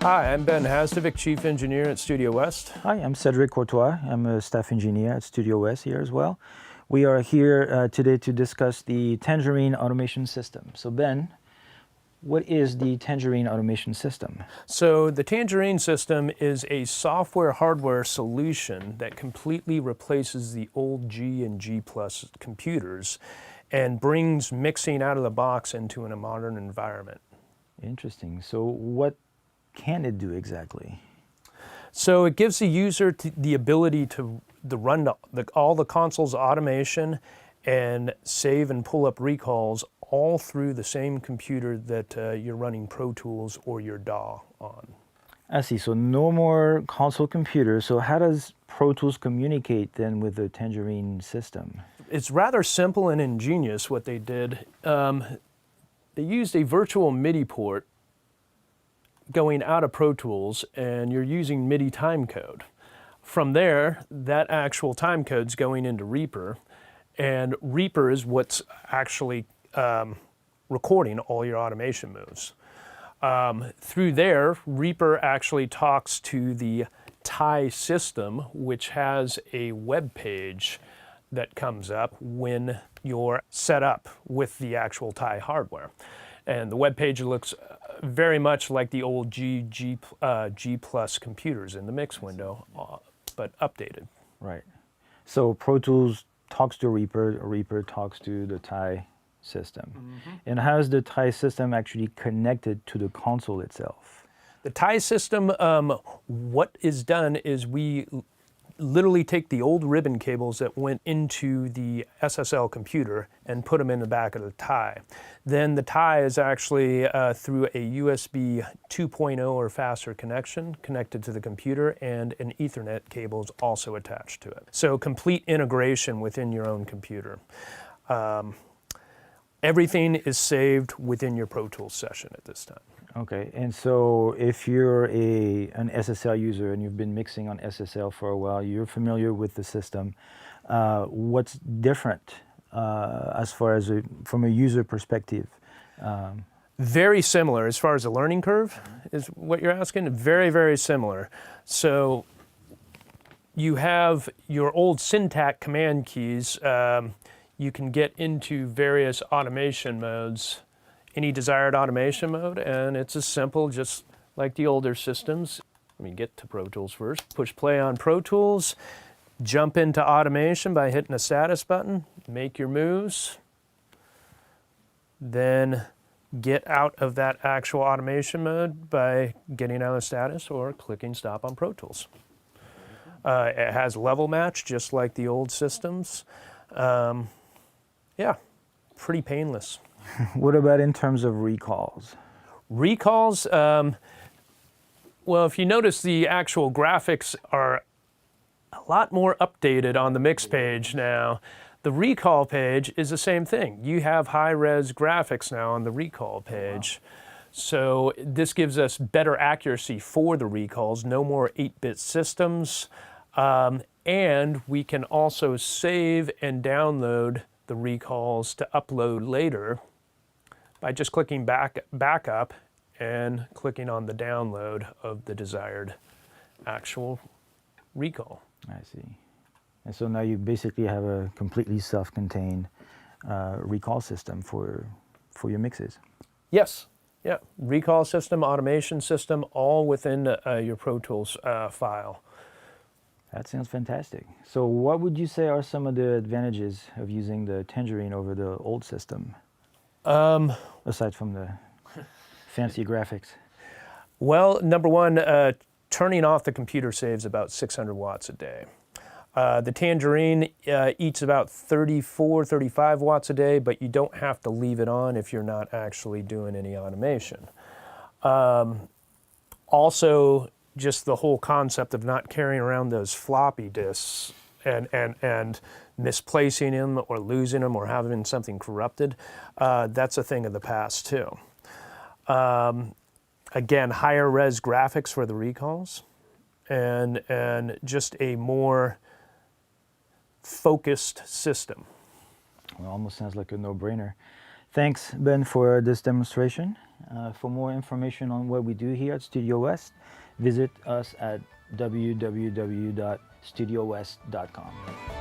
Hi, I'm Ben Hasdovic, Chief Engineer at StudioWest. Hi, I'm Cedric Courtois. I'm a staff engineer at StudioWest here as well. We are here today to discuss the Tangerine Automation System. So Ben, what is the Tangerine Automation System? So the Tangerine system is a software-hardware solution that completely replaces the old G and G+ computers and brings mixing out of the box into a modern environment. Interesting. So what can it do exactly? So it gives the user the ability to run all the console's automation and save and pull up recalls all through the same computer that you're running Pro Tools or your DAW on. I see. So no more console computers. So how does Pro Tools communicate then with the Tangerine system? It's rather simple and ingenious what they did. They used a virtual MIDI port going out of Pro Tools, and you're using MIDI timecode. From there, that actual timecode's going into Reaper, and Reaper is what's actually recording all your automation moves. Through there, Reaper actually talks to the THD system, which has a web page that comes up when you're set up with the actual THD hardware. And the web page looks very much like the old G+ computers in the mix window, but updated. Right. So Pro Tools talks to Reaper, Reaper talks to the THD system. Mm-hmm. And how is the THD system actually connected to the console itself? The THD system, what is done is we literally take the old ribbon cables that went into the SSL computer and put them in the back of the THD. Then the THD is actually through a USB 2.0 or faster connection connected to the computer, and an Ethernet cable is also attached to it. So complete integration within your own computer. Everything is saved within your Pro Tools session at this time. Okay, and so if you're an SSL user and you've been mixing on SSL for a while, you're familiar with the system. What's different as far as from a user perspective? Very similar as far as the learning curve is what you're asking. Very, very similar. So you have your old syntax command keys. You can get into various automation modes, any desired automation mode, and it's as simple just like the older systems. Let me get to Pro Tools first. Push play on Pro Tools, jump into automation by hitting the status button, make your moves, then get out of that actual automation mode by getting out of status or clicking stop on Pro Tools. It has level match just like the old systems. Yeah, pretty painless. What about in terms of recalls? Recalls, well, if you notice, the actual graphics are a lot more updated on the mix page now. The recall page is the same thing. You have high-res graphics now on the recall page. Wow. So this gives us better accuracy for the recalls, no more 8-bit systems, and we can also save and download the recalls to upload later by just clicking back up and clicking on the download of the desired actual recall. I see. And so now you basically have a completely self-contained recall system for your mixes. Yes. Yeah. Recall system, automation system, all within your Pro Tools file. That sounds fantastic. So what would you say are some of the advantages of using the Tangerine over the old system? Aside from the fancy graphics. Well, number one, turning off the computer saves about 600 watts a day. The Tangerine eats about 34, 35 watts a day, but you don't have to leave it on if you're not actually doing any automation. Also, just the whole concept of not carrying around those floppy disks and misplacing them or losing them or having something corrupted, that's a thing of the past too. Again, higher res graphics for the recalls and just a more focused system. Well, almost sounds like a no-brainer. Thanks, Ben, for this demonstration. For more information on what we do here at StudioWest, visit us at www.studiowest.com.